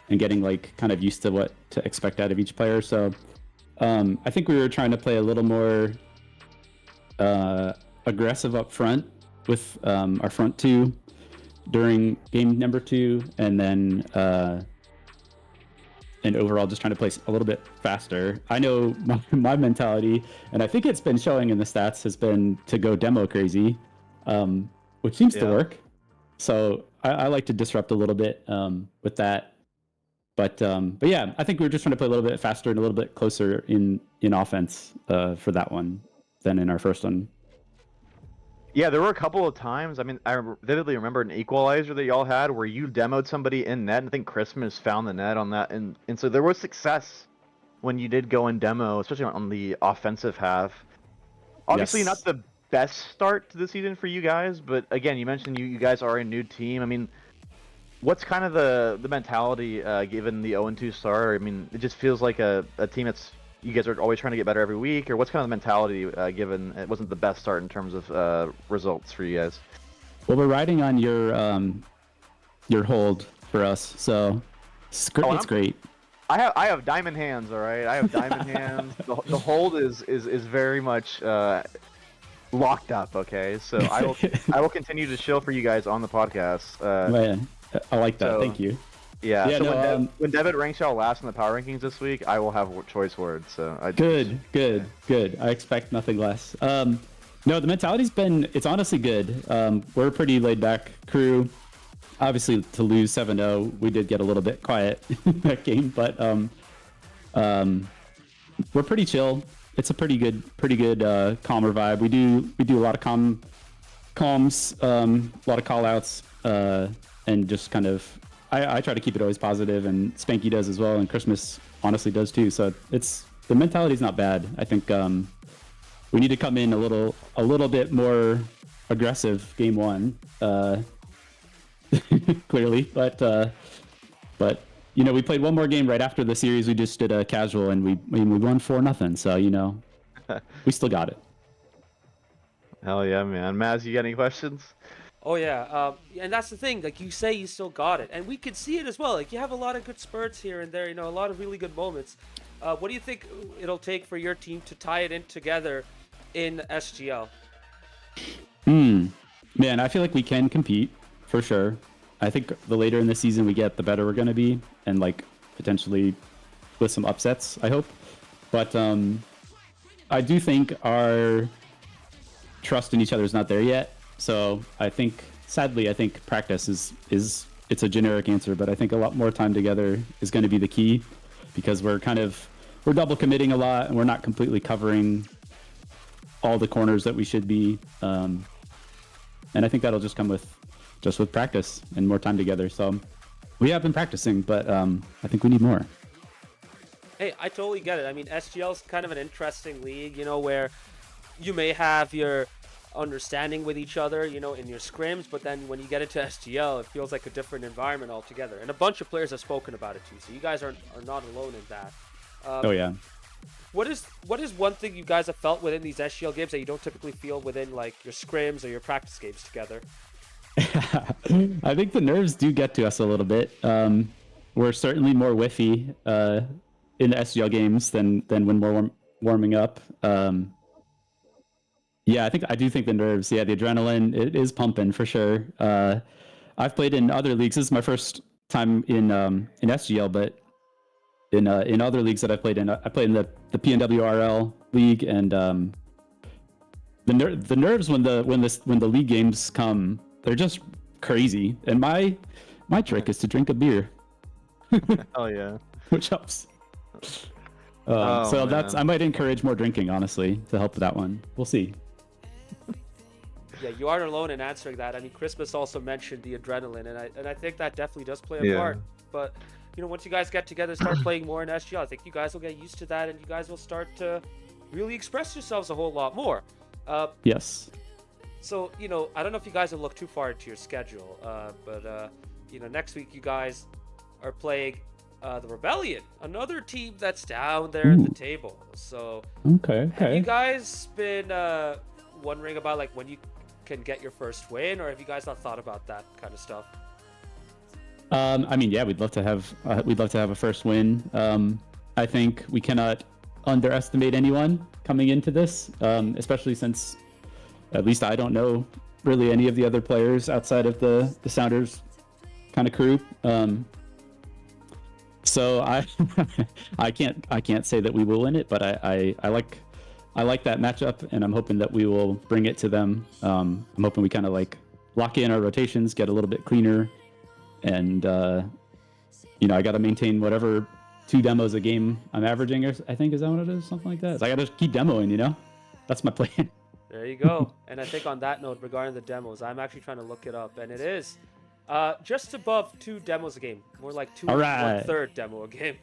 and getting like kind of used to what to expect out of each player. So I think we were trying to play a little more aggressive up front with our front two during game number 2, and then and overall just trying to play a little bit faster. I know my mentality, and I think it's been showing in the stats, has been to go demo crazy, which seems to work. So I like to disrupt a little bit with that. But yeah, I think we were just trying to play a little bit faster and a little bit closer in offense for that one than in our first one. Yeah, there were a couple of times. I mean, I vividly remember an equalizer that y'all had where you demoed somebody in net, and I think Christmas found the net on that, and so there was success when you did go in demo, especially on the offensive half. Obviously, not the best start to the season for you guys, but again, you mentioned you guys are a new team. I mean, what's kind of the mentality given the 0-2 start? I mean, it just feels like a team that's, you guys are always trying to get better every week, or what's kind of the mentality given it wasn't the best start in terms of results for you guys? Well, we're riding on your hold for us, so it's great. I have diamond hands, all right. I have diamond hands. The hold is very much locked up. Okay, so I will continue to chill for you guys on the podcast. Man, I like that. Thank you. Yeah. So when Devitt ranks y'all last in the power rankings this week, I will have choice words. So good. I expect nothing less. No, the mentality's been, it's honestly good. We're a pretty laid back crew. Obviously, to lose 7-0, we did get a little bit quiet in that game, but we're pretty chill. It's a pretty good calmer vibe. We do a lot of calms, a lot of call outs, and just kind of, I try to keep it always positive, and Spanky does as well, and Christmas honestly does too. So the mentality's not bad. I think we need to come in a little bit more aggressive game one, clearly, but you know, we played one more game right after the series. We just did a casual, and we won 4-0. So you know, we still got it. Hell yeah, man. Maz, you got any questions? Oh yeah, and that's the thing. Like you say, you still got it, and we could see it as well. Like you have a lot of good spurts here and there. You know, a lot of really good moments. What do you think it'll take for your team to tie it in together in SGL? Man, I feel like we can compete for sure. I think the later in the season we get, the better we're going to be, and like potentially with some upsets, I hope. But I do think our trust in each other is not there yet. So I think, sadly, I think practice is it's a generic answer, but I think a lot more time together is going to be the key, because we're double committing a lot, and we're not completely covering all the corners that we should be. And I think that'll just come with practice and more time together. So we have been practicing, but I think we need more. Hey, I totally get it. I mean, SGL is kind of an interesting league, you know, where you may have your understanding with each other, you know, in your scrims, but then when you get into SGL, it feels like a different environment altogether. And a bunch of players have spoken about it too, so you guys are not alone in that. Oh yeah. What is one thing you guys have felt within these SGL games that you don't typically feel within like your scrims or your practice games together? I think the nerves do get to us a little bit. We're certainly more whiffy in the SGL games than when we're warming up. Yeah, I do think the nerves, the adrenaline, it is pumping for sure. I've played in other leagues. This is my first time in SGL, but in other leagues that I played in the PNWRL league, and the nerves when the league games come, they're just crazy. And my trick is to drink a beer. Oh yeah. Which helps. So man. I might encourage more drinking, honestly, to help with that one. We'll see. Yeah, you aren't alone in answering that. I mean, Christmas also mentioned the adrenaline, and I think that definitely does play a part. But you know, once you guys get together, start playing more in SGL, I think you guys will get used to that, and you guys will start to really express yourselves a whole lot more. Yes. So, you know, I don't know if you guys will look too far into your schedule, but you know, next week you guys are playing the Rebellion, another team that's down there at the table. So, okay. Have you guys been wondering about like when you can get your first win, or have you guys not thought about that kind of stuff? I mean, yeah, we'd love to have a first win. I think we cannot underestimate anyone coming into this, especially since at least I don't know really any of the other players outside of the Sounders kind of crew. So I can't say that we will win it, but I like that matchup, and I'm hoping that we will bring it to them. I'm hoping we kind of like lock in our rotations, get a little bit cleaner, and you know, I got to maintain whatever 2 demos a game I'm averaging, or I think, is that what it is? Something like that. So I got to keep demoing, you know? That's my plan. There you go. And I think on that note, regarding the demos, I'm actually trying to look it up, and it is just above 2 demos a game. More like 2 1/3 demo a game.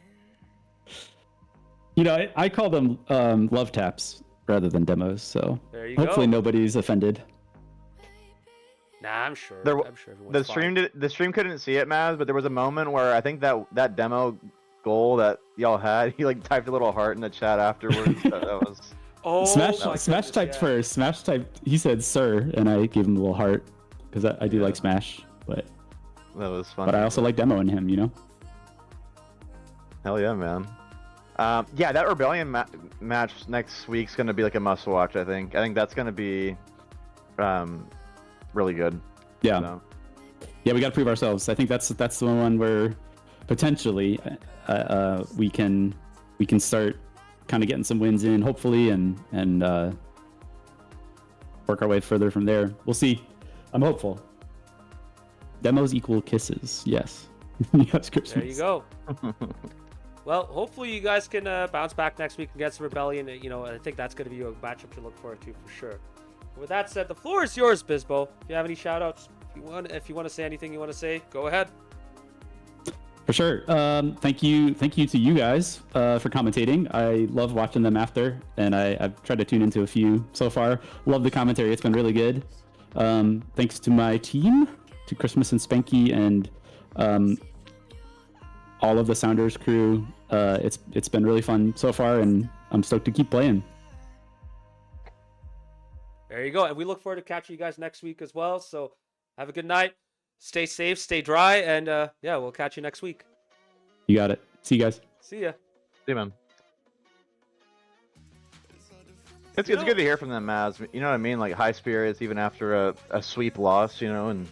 You know, I call them love taps rather than demos, so there you hopefully go. nobody's offended. Nah, I'm sure. I'm sure The stream couldn't see it, Maz, but there was a moment where I think that demo goal that y'all had, he like typed a little heart in the chat afterwards. that was. Oh, Smash typed first. Smash typed. He said "sir," and I gave him a little heart because I do like Smash, but that was fun. But I also like demoing him, you know. Hell yeah, man. Yeah, that Rebellion match next week's gonna be like a must-watch. I think that's gonna be really good. Yeah. So. Yeah, we got to prove ourselves. I think that's the one where potentially we can start kind of getting some wins in, hopefully, and work our way further from there. We'll see. I'm hopeful. Demos equal kisses. Yes. Yes, Christmas. There you go. Well, hopefully you guys can bounce back next week against Rebellion. I think that's going to be a matchup to look forward to for sure. With that said, the floor is yours, Bisbo. If you have any shout-outs, if you want to say anything you want to say, go ahead. For sure. Thank you to you guys for commentating. I love watching them after, and I've tried to tune into a few so far. Love the commentary. It's been really good. Thanks to my team, to Christmas and Spanky, and all of the Sounders crew. It's been really fun so far, and I'm stoked to keep playing. There you go. And we look forward to catching you guys next week as well. So have a good night. Stay safe, stay dry, and yeah, we'll catch you next week. You got it. See you guys. See ya. See you, man. It's good to hear from them, Maz. You know what I mean? Like high spirits even after a sweep loss, and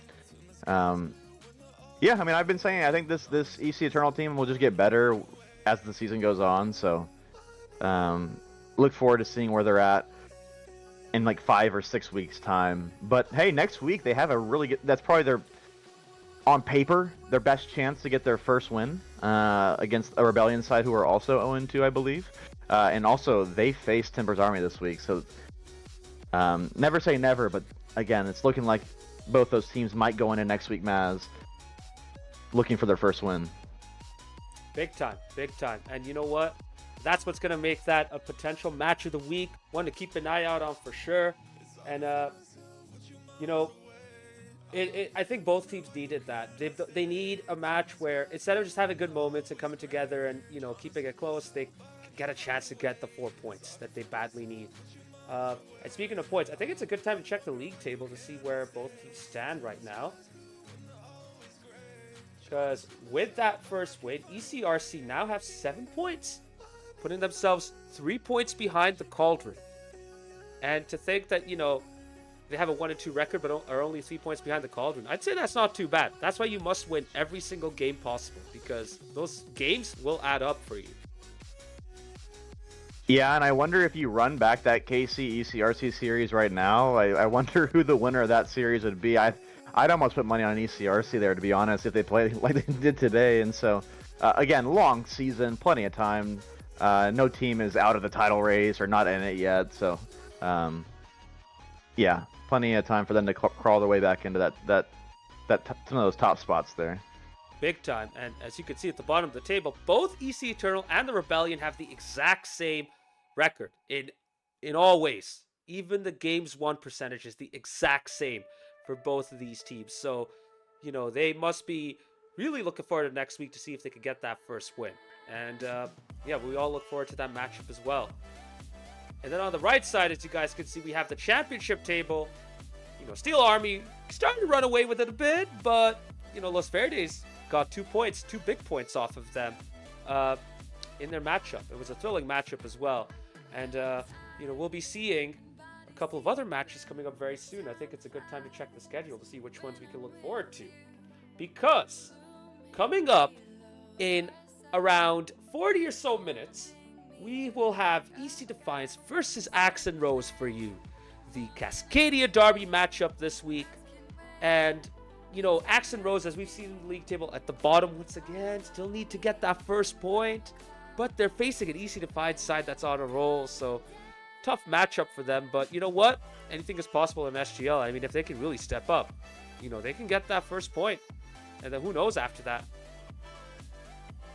yeah, I mean, I've been saying I think this EC Eternal team will just get better as the season goes on. So look forward to seeing where they're at in like 5 or 6 weeks time. But hey, next week they have a really good. That's probably on paper their best chance to get their first win against a Rebellion side who are also 0-2, I believe. And also they face Timber's Army this week. So never say never, but again, it's looking like both those teams might go into next week, Maz, looking for their first win. Big time. And you know what? That's what's going to make that a potential match of the week. One to keep an eye out on for sure. And, I think both teams needed that. They need a match where instead of just having good moments and coming together and, keeping it close, they get a chance to get the 4 points that they badly need. And speaking of points, I think it's a good time to check the league table to see where both teams stand right now. Because with that first win, ECRC now have 7 points, putting themselves 3 points behind the Cauldron. And to think that, they have a 1-2 record but are only 3 points behind the Cauldron, I'd say that's not too bad. That's why you must win every single game possible, because those games will add up for you. Yeah, and I wonder if you run back that KC ECRC series right now, I wonder who the winner of that series would be. I'd almost put money on ECRC there, to be honest, if they play like they did today. And so, again, long season, plenty of time. No team is out of the title race or not in it yet. So, yeah, plenty of time for them to crawl their way back into some of those top spots there. Big time. And as you can see at the bottom of the table, both EC Eternal and the Rebellion have the exact same record in all ways. Even the games won percentage is the exact same for both of these teams. So, they must be really looking forward to next week to see if they could get that first win. And yeah, we all look forward to that matchup as well. And then on the right side, as you guys can see, we have the championship table. Steel Army starting to run away with it a bit, but Los Verdes got 2 points, 2 big points off of them in their matchup. It was a thrilling matchup as well. And we'll be seeing a couple of other matches coming up very soon. I think it's a good time to check the schedule to see which ones we can look forward to. Because coming up in around 40 or so minutes, we will have EC Defiance versus Axe and Rose for you. The Cascadia Derby matchup this week. And, Axe and Rose, as we've seen in the league table, at the bottom once again, still need to get that first point. But they're facing an EC Defiance side that's on a roll, so tough matchup for them. But you know what? Anything is possible in SGL. I mean, if they can really step up, they can get that first point. And then who knows after that?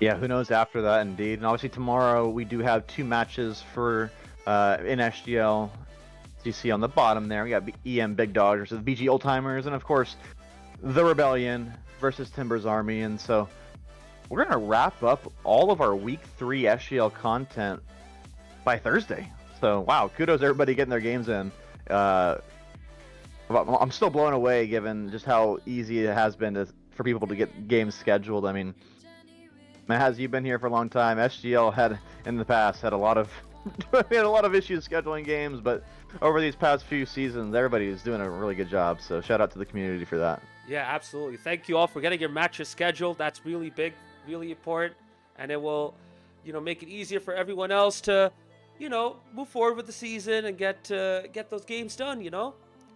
Yeah, who knows after that, indeed. And obviously tomorrow we do have 2 matches for in SGL. As you see on the bottom there, we got EM Big Dogs versus BG Old Timers, and of course the Rebellion versus Timber's Army. And so we're gonna wrap up all of our Week 3 SGL content by Thursday. So wow, kudos to everybody getting their games in. I'm still blown away given just how easy it has been for people to get games scheduled. I mean, Maz, you've been here for a long time. SGL had in the past had a lot of issues scheduling games, but over these past few seasons, everybody is doing a really good job. So shout out to the community for that. Yeah, absolutely. Thank you all for getting your matches scheduled. That's really big, really important, and it will, make it easier for everyone else to, move forward with the season and get those games done.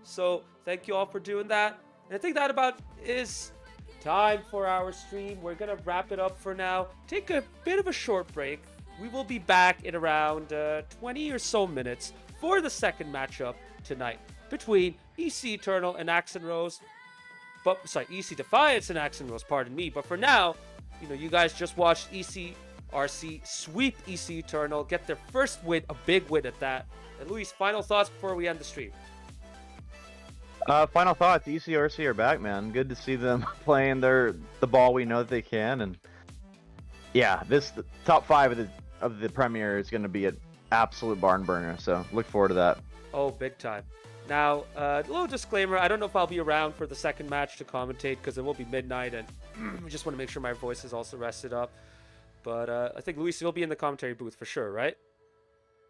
So thank you all for doing that. And I think that about is time for our stream. We're going to wrap it up for now. Take a bit of a short break. We will be back in around 20 or so minutes for the second matchup tonight between EC Eternal and Axon Rose. But sorry, EC Defiance and Axon Rose, pardon me. But for now, you guys just watched ECRC sweep EC Eternal, get their first win, a big win at that. And Luis, final thoughts before we end the stream. Final thoughts. ECRC are back, man. Good to see them playing the ball we know that they can, and yeah, the top 5 of the Premier is going to be an absolute barn burner. So look forward to that. Oh, big time. Now, a little disclaimer, I don't know if I'll be around for the second match to commentate because it will be midnight and I just want to make sure my voice is also rested up. But I think Luis will be in the commentary booth for sure, right?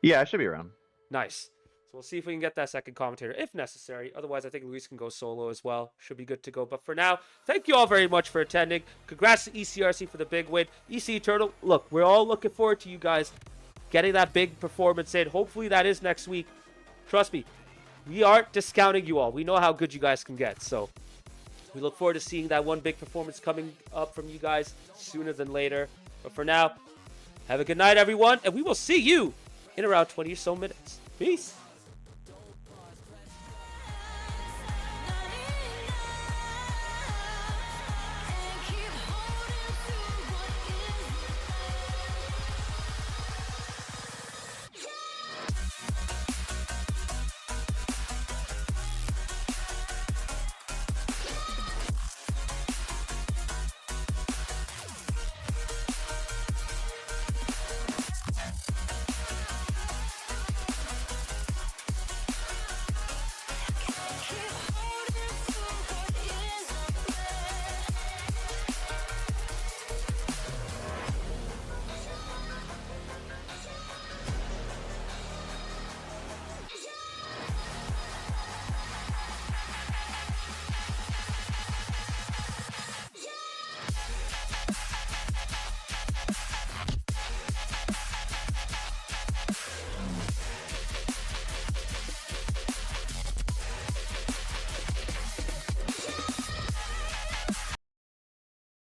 Yeah, I should be around. Nice. So we'll see if we can get that second commentator if necessary. Otherwise, I think Luis can go solo as well. Should be good to go. But for now, thank you all very much for attending. Congrats to ECRC for the big win. EC Eternal, look, we're all looking forward to you guys getting that big performance in. Hopefully that is next week. Trust me, we aren't discounting you all. We know how good you guys can get. So we look forward to seeing that one big performance coming up from you guys sooner than later. But for now, have a good night, everyone. And we will see you in around 20 or so minutes. Peace.